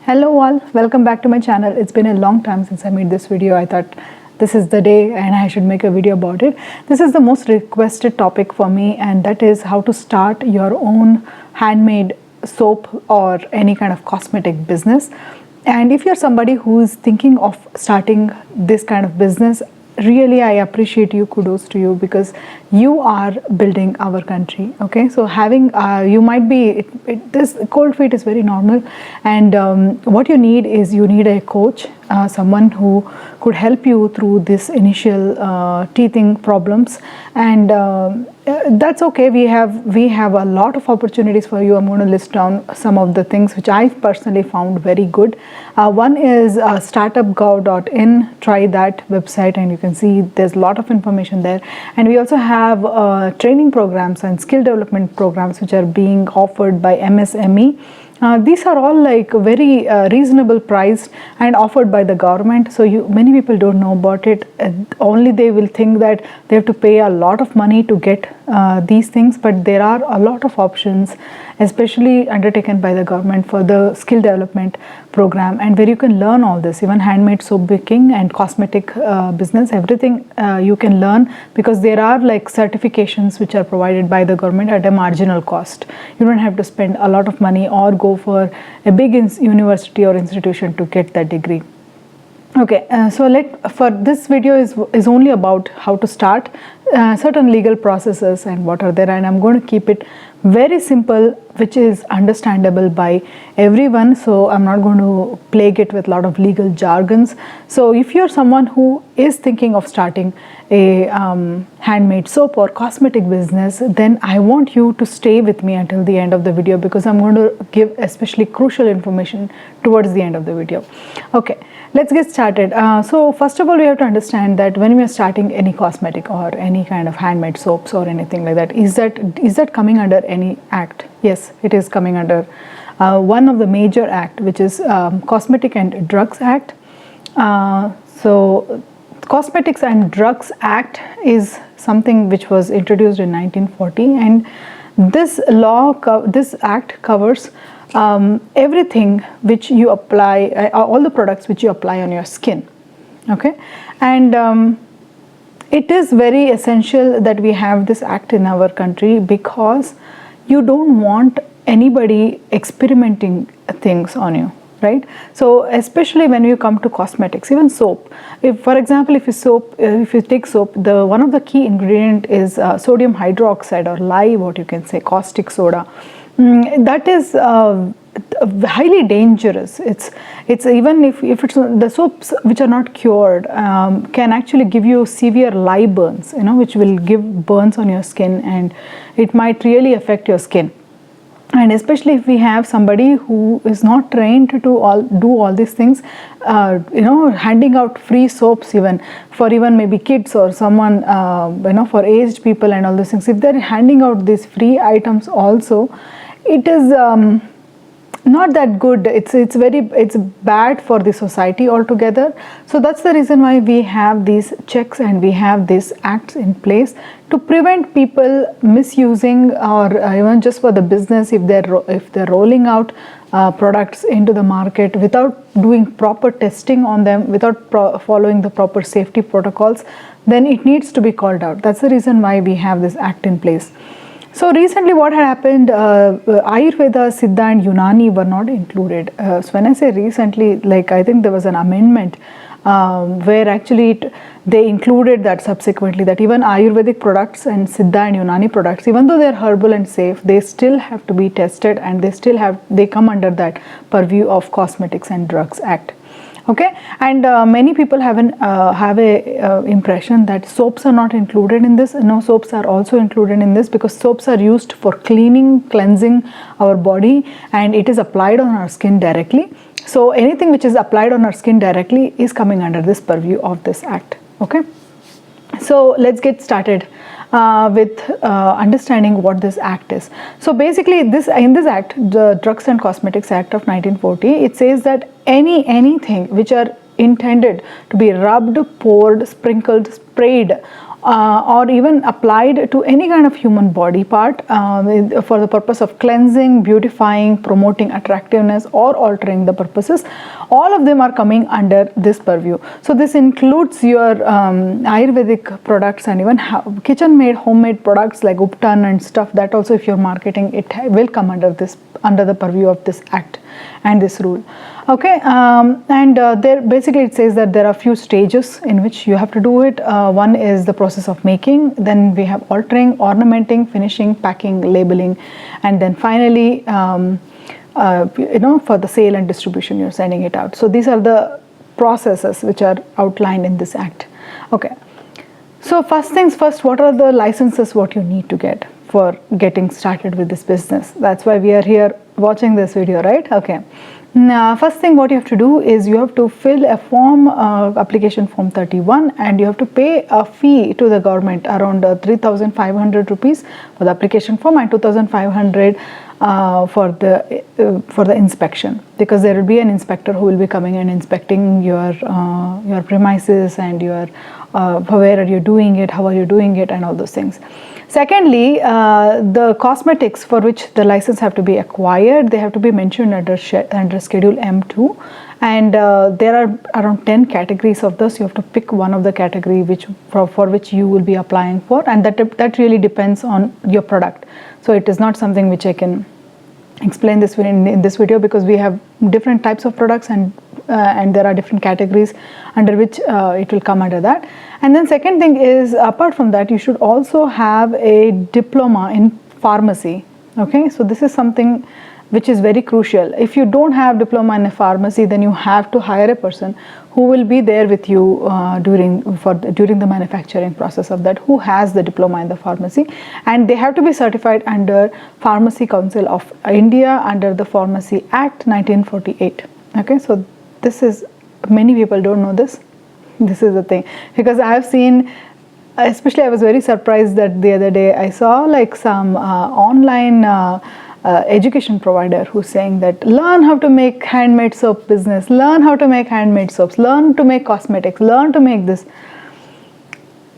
Hello all, welcome back to my channel. It's been a long time since I made this video. I thought this is the day and I should make a video about it. This is the most requested topic for me, and that is how to start your own handmade soap or any kind of cosmetic business. And if you're somebody who is thinking of starting this kind of business, really I appreciate you, kudos to you, because you are building our country. Okay, so having you might be this cold feet is very normal, and what you need is you need a coach, someone who could help you through this initial teething problems, and that's okay. We have a lot of opportunities for you. I'm going to list down some of the things which I personally found very good. One is startupgov.in. Try that website and you can see there's a lot of information there. And we also have training programs and skill development programs which are being offered by MSME. These are all like very reasonable priced and offered by the government. So many people don't know about it. Only they will think that they have to pay a lot of money to get these things, but there are a lot of options, especially undertaken by the government for the skill development program, and where you can learn all this, even handmade soap making and cosmetic business, everything you can learn, because there are like certifications which are provided by the government at a marginal cost. You don't have to spend a lot of money or go for a big university or institution to get that degree. Okay, for this video is only about how to start certain legal processes and what are there, and I'm going to keep it very simple, which is understandable by everyone. So I'm not going to plague it with a lot of legal jargons. So if you're someone who is thinking of starting a handmade soap or cosmetic business, then I want you to stay with me until the end of the video, because I'm going to give especially crucial information towards the end of the video. Okay, let's get started. So first of all, we have to understand that when we are starting any cosmetic or any kind of handmade soaps or anything like that, is that coming under any act? Yes, it is coming under one of the major act, which is Cosmetic and Drugs Act. So Cosmetics and Drugs Act is something which was introduced in 1940, and this this act covers everything which you apply, all the products which you apply on your skin. Okay, and it is very essential that we have this act in our country, because you don't want anybody experimenting things on you, right? So especially when you come to cosmetics, even soap, if for example if you take soap, one of the key ingredient is sodium hydroxide, or lye, what you can say, caustic soda. That is highly dangerous. It's even if it's the soaps which are not cured can actually give you severe lye burns, which will give burns on your skin, and it might really affect your skin. And especially if we have somebody who is not trained to do all these things, handing out free soaps even maybe kids or someone, for aged people and all those things, if they're handing out these free items also, it is not that good. It's bad for the society altogether. So that's the reason why we have these checks and we have these acts in place to prevent people misusing, or even just for the business, if they're rolling out products into the market without doing proper testing on them, without following the proper safety protocols, then it needs to be called out. That's the reason why we have this act in place. So recently what had happened, Ayurveda, Siddha and Unani were not included. So when I say recently, like I think there was an amendment where actually they included that subsequently, that even Ayurvedic products and Siddha and Unani products, even though they're herbal and safe, they still have to be tested, and they come under that purview of Cosmetics and Drugs Act. Okay, and many people have a impression that soaps are not included in this. No, soaps are also included in this, because soaps are used for cleansing our body, and it is applied on our skin directly. So anything which is applied on our skin directly is coming under this purview of this act. Okay, so let's get started with understanding what this act is. So basically in this act, the Drugs and Cosmetics Act of 1940, it says that anything which are intended to be rubbed, poured, sprinkled, sprayed or even applied to any kind of human body part for the purpose of cleansing, beautifying, promoting attractiveness, or altering the purposes, all of them are coming under this purview. So this includes your Ayurvedic products and even kitchen made homemade products like Uptan and stuff. That also, if you're marketing, it will come under the purview of this act and this rule. Okay, and there basically it says that there are few stages in which you have to do it. One is the process of making, then we have altering, ornamenting, finishing, packing, labeling, and then finally for the sale and distribution, you're sending it out. So these are the processes which are outlined in this act. Okay, so first things first, what are the licenses what you need to get for getting started with this business? That's why we are here watching this video, right? Okay. Now, first thing what you have to do is you have to fill a form, application form 31, and you have to pay a fee to the government around 3,500 rupees for the application form and 2,500 for the inspection, because there will be an inspector who will be coming and inspecting your premises and your where are you doing it, how are you doing it, and all those things. Secondly, the cosmetics for which the license have to be acquired, they have to be mentioned under Schedule M2, and there are around 10 categories of this. You have to pick one of the category for which you will be applying for, and that really depends on your product. So it is not something which I can explain this in this video, because we have different types of products and there are different categories under which it will come under that. And then second thing is, apart from that, you should also have a diploma in pharmacy. Okay, so this is something which is very crucial. If you don't have diploma in a pharmacy, then you have to hire a person who will be there with you during the manufacturing process of that, who has the diploma in the pharmacy, and they have to be certified under Pharmacy Council of India under the Pharmacy Act 1948. Okay, so this is, many people don't know this. This is the thing, because I have seen, especially I was very surprised that the other day I saw like some online education provider who's saying that learn how to make handmade soap business, learn how to make handmade soaps, learn to make cosmetics, learn to make this.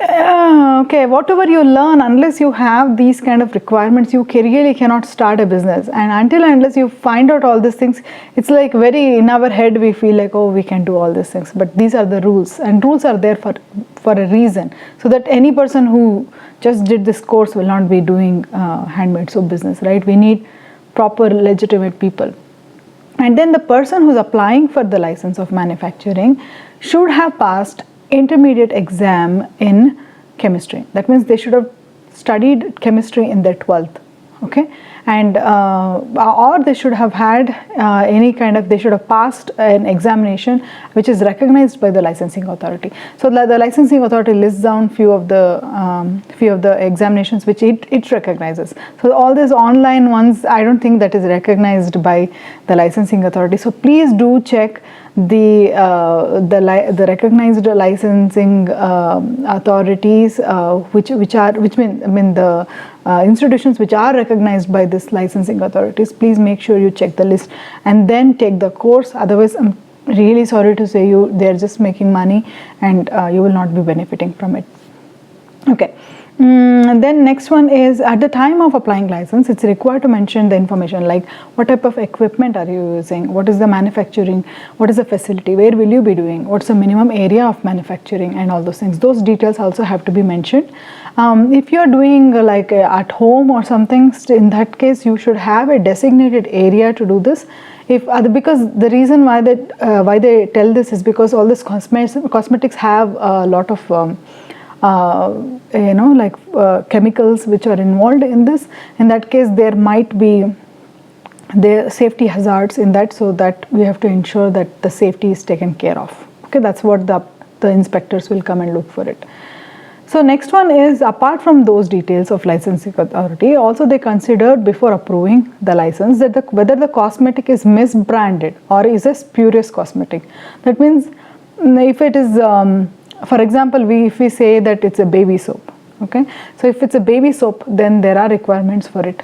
Okay, whatever you learn, unless you have these kind of requirements, you really cannot start a business. And unless you find out all these things, it's like very in our head we feel like, oh, we can do all these things. But these are the rules, and rules are there for a reason, so that any person who just did this course will not be doing handmade soap business, right? We need proper legitimate people. And then the person who's applying for the license of manufacturing should have passed intermediate exam in chemistry. That means they should have studied chemistry in their 12th, okay, and or they should have had they should have passed an examination which is recognized by the licensing authority. So the licensing authority lists down few of the examinations which it recognizes. So all these online ones, I don't think that is recognized by the licensing authority. So please do check the recognized licensing authorities, which mean the institutions which are recognized by this licensing authorities. Please make sure you check the list and then take the course. Otherwise, I'm really sorry to say they're just making money, and you will not be benefiting from it. Okay. And then next one is, at the time of applying license, it's required to mention the information like what type of equipment are you using, what is the manufacturing, what is the facility, where will you be doing, what's the minimum area of manufacturing, and all those things. Those details also have to be mentioned. If you're doing like at home or something, in that case you should have a designated area to do this. Because the reason why they tell this is because all this cosmetics have a lot of chemicals which are involved in this. In that case, there might be the safety hazards in that, so that we have to ensure that the safety is taken care of. Okay, that's what the inspectors will come and look for it. So next one is, apart from those details of licensing authority, also they considered before approving the license that whether the cosmetic is misbranded or is a spurious cosmetic. That means if it is for example, if we say that it's a baby soap, okay, so if it's a baby soap, then there are requirements for it,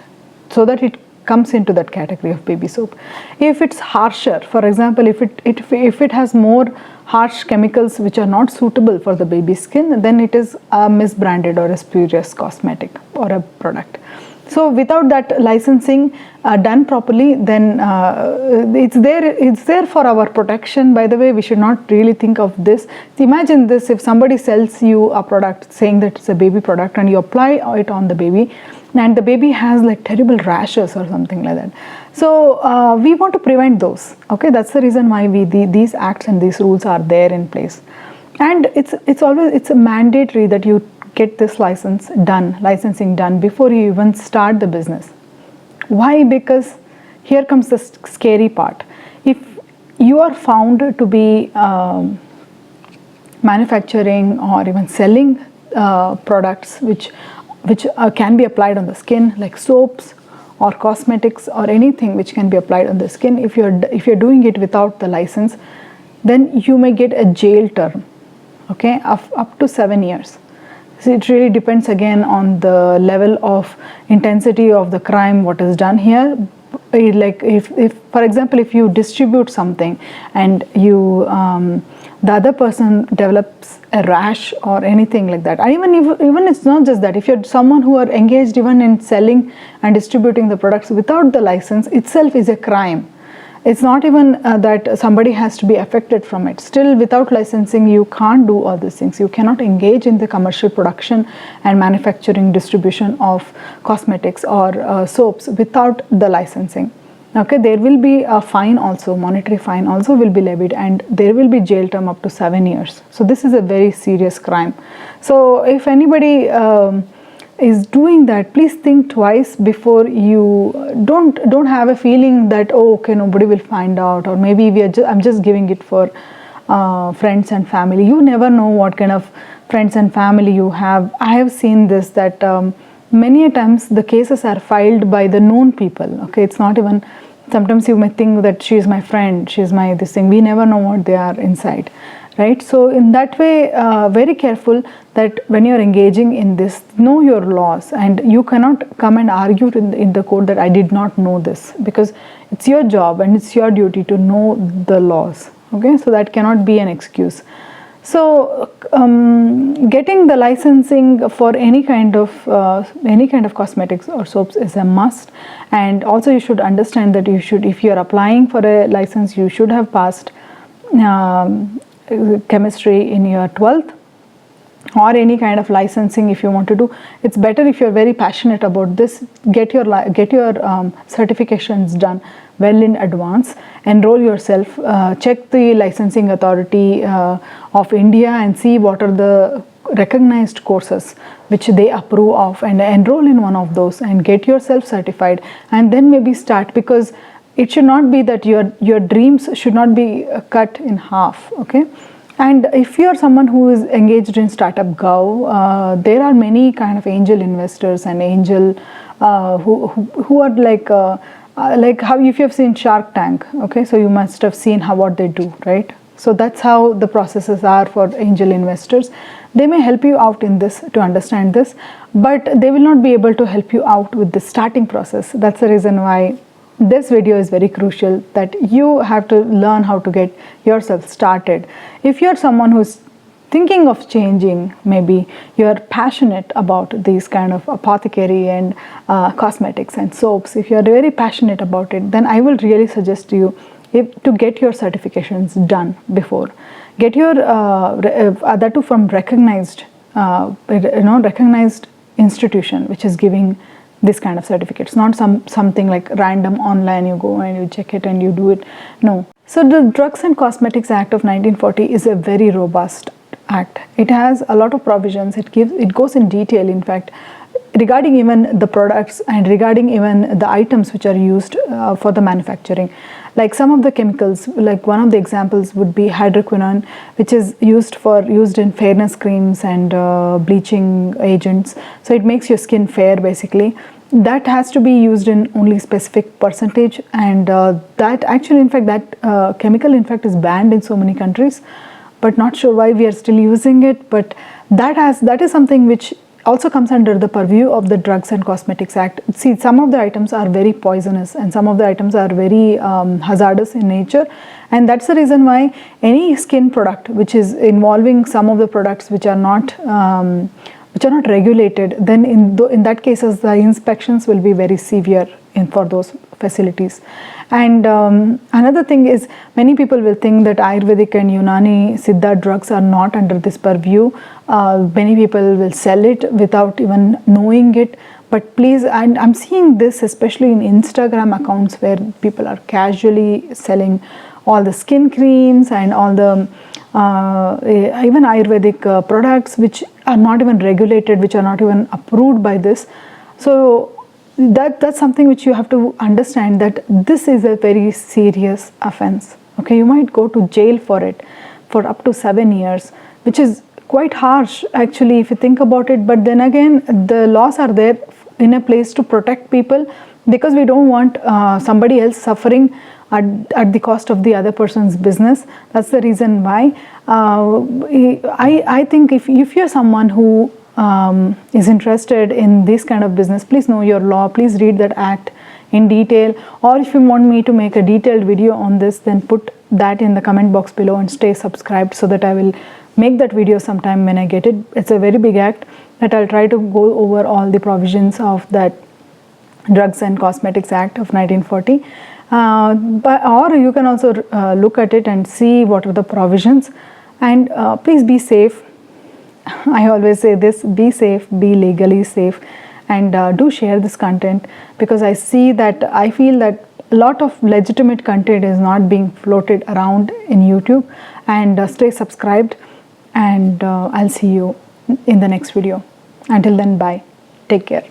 so that comes into that category of baby soap. If it's harsher, for example, if it has more harsh chemicals which are not suitable for the baby skin, then it is a misbranded or a spurious cosmetic or a product. So without that licensing done properly, then it's there for our protection. By the way, we should not really think of this. Imagine this: if somebody sells you a product saying that it's a baby product, and you apply it on the baby, and the baby has like terrible rashes or something like that. So we want to prevent those. Okay, that's the reason why these acts and these rules are there in place. And it's a mandatory that you get this licensing done before you even start the business. Why? Because here comes the scary part. If you are found to be manufacturing or even selling products which can be applied on the skin, like soaps or cosmetics or anything which can be applied on the skin, if you're doing it without the license, then you may get a jail term, okay, of up to 7 years. So it really depends again on the level of intensity of the crime what is done here. Like if for example, if you distribute something and you the other person develops a rash or anything like that, even it's not just that, if you're someone who are engaged even in selling and distributing the products without the license itself is a crime. It's not even that somebody has to be affected from it. Still, without licensing, you can't do all these things. You cannot engage in the commercial production and manufacturing, distribution of cosmetics or soaps without the licensing. Okay, there will be a fine also, monetary fine also will be levied, and there will be jail term up to 7 years. So this is a very serious crime. So if anybody is doing that, please think twice before you don't have a feeling that, oh, okay, nobody will find out, or maybe I'm just giving it for friends and family. You never know what kind of friends and family you have. I have seen this, that many a times the cases are filed by the known people. Okay, it's not even, sometimes you may think that she is my friend, she is my this thing. We never know what they are inside. Right? So in that way, very careful that when you're engaging in this, know your laws, and you cannot come and argue in the court that I did not know this, because it's your job and it's your duty to know the laws. Okay, so that cannot be an excuse. So getting the licensing for any kind of cosmetics or soaps is a must, and also you should understand that if you are applying for a license, you should have passed chemistry in your 12th, or any kind of licensing if you want to do. It's better if you're very passionate about this, get your certifications done well in advance, enroll yourself, check the licensing authority of India and see what are the recognized courses which they approve of, and enroll in one of those and get yourself certified, and then maybe start, because it should not be that your dreams should not be cut in half. Okay, and if you are someone who is engaged in startup Go, there are many kind of angel investors and angel who are like how, if you have seen Shark Tank, okay, so you must have seen what they do, right? So that's how the processes are for angel investors. They may help you out in this to understand this, but they will not be able to help you out with the starting process. That's the reason why this video is very crucial, that you have to learn how to get yourself started. If you're someone who's thinking of changing, maybe you're passionate about these kind of apothecary and cosmetics and soaps, if you're very passionate about it, then I will really suggest you to get your certifications done before. Get your that too from recognized recognized institution which is giving this kind of certificates, not something like random online, you go and you check it and you do it. No. So the Drugs and Cosmetics Act of 1940 is a very robust act. It has a lot of provisions. It goes in detail, in fact, regarding even the products and regarding even the items which are used for the manufacturing. Like some of the chemicals, like one of the examples would be hydroquinone, which is used in fairness creams and bleaching agents. So it makes your skin fair basically. That has to be used in only specific percentage, and that actually, in fact, that chemical in fact is banned in so many countries, but not sure why we are still using it. But that is something which also comes under the purview of the Drugs and Cosmetics Act. See, some of the items are very poisonous and some of the items are very hazardous in nature, and that's the reason why any skin product which is involving some of the products which are not regulated, then in that cases the inspections will be very severe for those facilities. And another thing is, many people will think that Ayurvedic and Unani Siddha drugs are not under this purview. Many people will sell it without even knowing it. But please, and I'm seeing this especially in Instagram accounts where people are casually selling all the skin creams and all the even Ayurvedic products which are not even regulated, which are not even approved by this. So that's something which you have to understand, that this is a very serious offense. Okay, you might go to jail for it for up to 7 years, which is quite harsh actually if you think about it. But then again, the laws are there in a place to protect people, because we don't want somebody else suffering at the cost of the other person's business. That's the reason why I think if you're someone who is interested in this kind of business, please know your law, please read that act in detail, or if you want me to make a detailed video on this, then put that in the comment box below and stay subscribed so that I will make that video sometime when I get it. It's a very big act that I'll try to go over all the provisions of that Drugs and Cosmetics Act of 1940. Or you can also look at it and see what are the provisions, and please be safe. I always say this: be safe, be legally safe, and do share this content, because I feel that a lot of legitimate content is not being floated around in YouTube. And stay subscribed, and I'll see you in the next video. Until then, bye. Take care.